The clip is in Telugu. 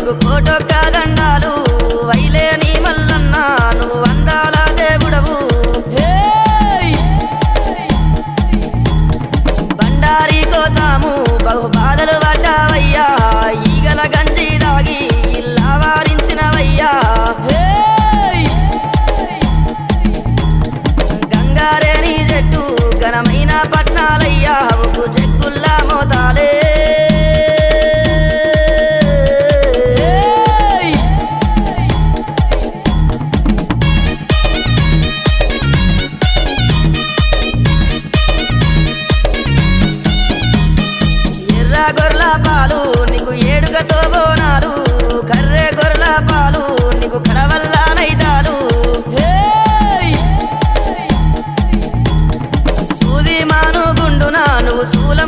నీకు కోటొక్క దండాలు వైలేని మల్లన్న నువ్వు అందాల దేవుడవు బండారి కోసాము బహు బాధలు పడ్డావయ్యా ఈగల గంజి దాగి ఇల్లా వారించినవయ్యా గంగారేని చెట్టు ఘనమైన పట్నాలయ్యా ఉప్పు చెక్కుల్లా మోతాలే గొర్రెల పాలు నీకు ఏడుగతో బోనాలు కర్రె గొర్రెల పాలు నీకు కడవల్ల నైతాలు సూది మాను గుండునా నువ్వు శూలం